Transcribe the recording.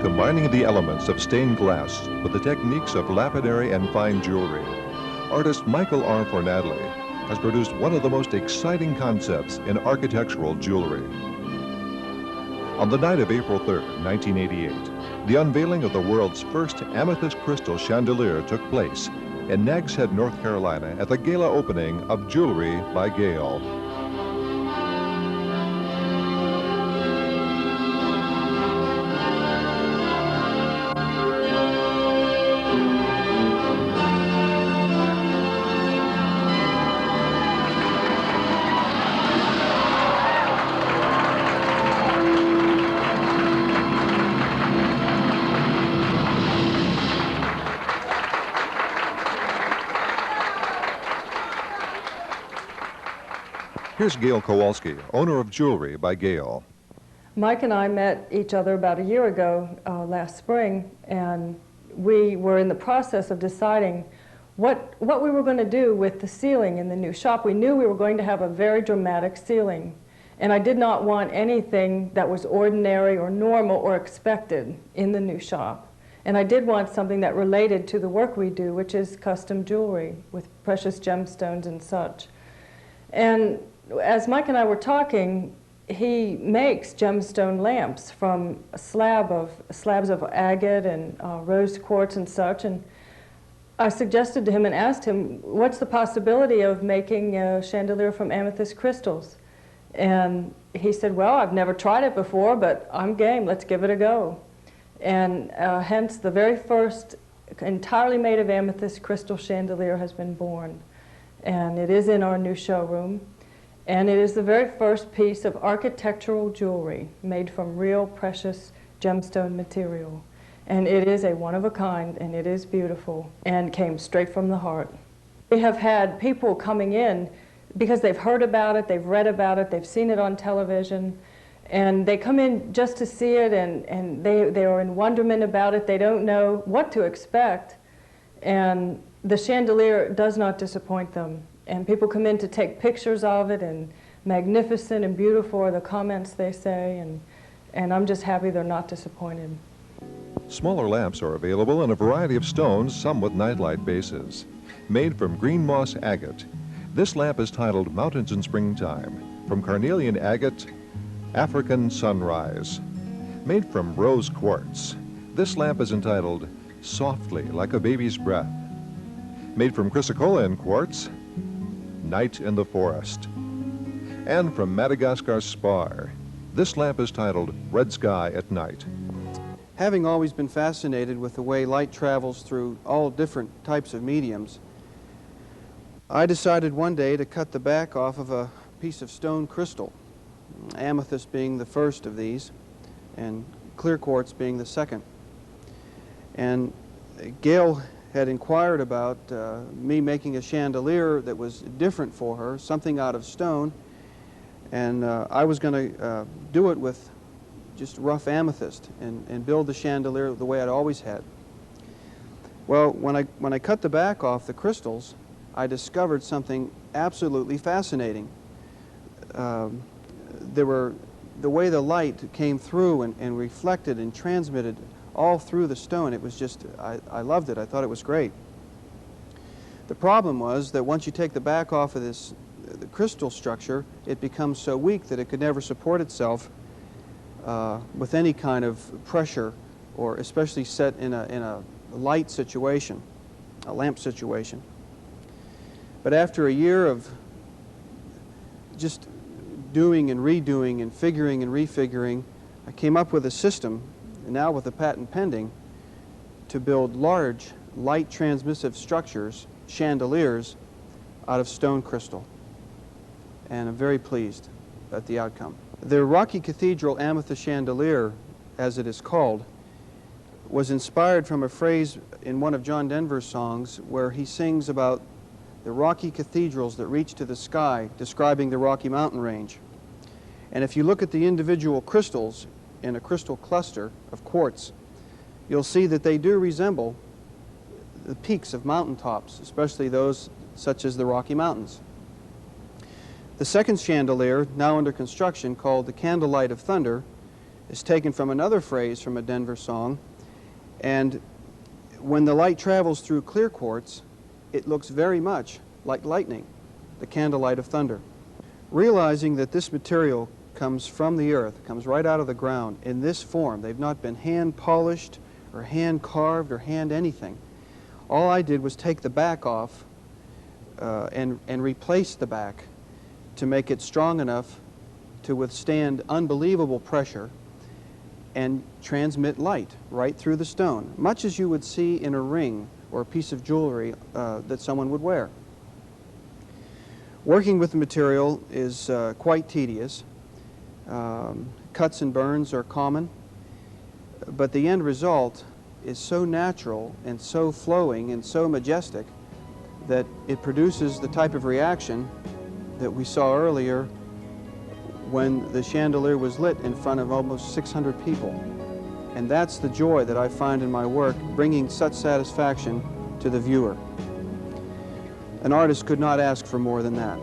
Combining the elements of stained glass with the techniques of lapidary and fine jewelry, artist Michael R. Fornadley has produced one of the most exciting concepts in architectural jewelry. On the night of April 3rd, 1988, the unveiling of the world's first amethyst crystal chandelier took place in Nags Head, North Carolina at the gala opening of Jewelry by Gail. Here's Gail Kowalski, owner of Jewelry by Gail. Mike and I met each other about a year ago, last spring, and we were in the process of deciding what we were going to do with the ceiling in the new shop. We knew we were going to have a very dramatic ceiling, and I did not want anything that was ordinary or normal or expected in the new shop. And I did want something that related to the work we do, which is custom jewelry with precious gemstones and such. And as Mike and I were talking, he makes gemstone lamps from slabs of agate and rose quartz and such. And I suggested to him and asked him, what's the possibility of making a chandelier from amethyst crystals? And he said, well, I've never tried it before, but I'm game. Let's give it a go. And hence, the very first entirely made of amethyst crystal chandelier has been born. And it is in our new showroom. And it is the very first piece of architectural jewelry made from real precious gemstone material. And it is a one of a kind, and it is beautiful, and came straight from the heart. We have had people coming in because they've heard about it, they've read about it, they've seen it on television, and they come in just to see it, and they are in wonderment about it. They don't know what to expect, and the chandelier does not disappoint them. And people come in to take pictures of it, and magnificent and beautiful are the comments they say, and I'm just happy they're not disappointed. Smaller lamps are available in a variety of stones, some with nightlight bases. Made from green moss agate, this lamp is titled Mountains in Springtime, from carnelian agate, African Sunrise. Made from rose quartz, this lamp is entitled Softly Like a Baby's Breath. Made from chrysocolla quartz, Night in the Forest. And from Madagascar spar, this lamp is titled Red Sky at Night. Having always been fascinated with the way light travels through all different types of mediums, I decided one day to cut the back off of a piece of stone crystal, amethyst being the first of these, and clear quartz being the second. And Gail had inquired about me making a chandelier that was different for her, something out of stone, and I was going to do it with just rough amethyst and build the chandelier the way I'd always had. Well, when I cut the back off the crystals, I discovered something absolutely fascinating. The way the light came through and reflected and transmitted all through the stone, it was just, I loved it. I thought it was great. The problem was that once you take the back off of the crystal structure, it becomes so weak that it could never support itself with any kind of pressure, or especially set in a light situation, a lamp situation. But after a year of just doing and redoing and figuring and refiguring, I came up with a system, now with a patent pending, to build large light transmissive structures, chandeliers, out of stone crystal. And I'm very pleased at the outcome. The Rocky Cathedral amethyst chandelier, as it is called, was inspired from a phrase in one of John Denver's songs where he sings about the rocky cathedrals that reach to the sky, describing the Rocky Mountain range. And if you look at the individual crystals in a crystal cluster of quartz, you'll see that they do resemble the peaks of mountaintops, especially those such as the Rocky Mountains. The second chandelier, now under construction, called the Candlelight of Thunder, is taken from another phrase from a Denver song, and when the light travels through clear quartz, it looks very much like lightning, the candlelight of thunder. Realizing that this material comes from the earth, comes right out of the ground in this form, they've not been hand polished or hand carved or hand anything. All I did was take the back off and replace the back to make it strong enough to withstand unbelievable pressure and transmit light right through the stone, much as you would see in a ring or a piece of jewelry that someone would wear. Working with the material is quite tedious. Cuts and burns are common, but the end result is so natural and so flowing and so majestic that it produces the type of reaction that we saw earlier when the chandelier was lit in front of almost 600 people. And that's the joy that I find in my work, bringing such satisfaction to the viewer. An artist could not ask for more than that.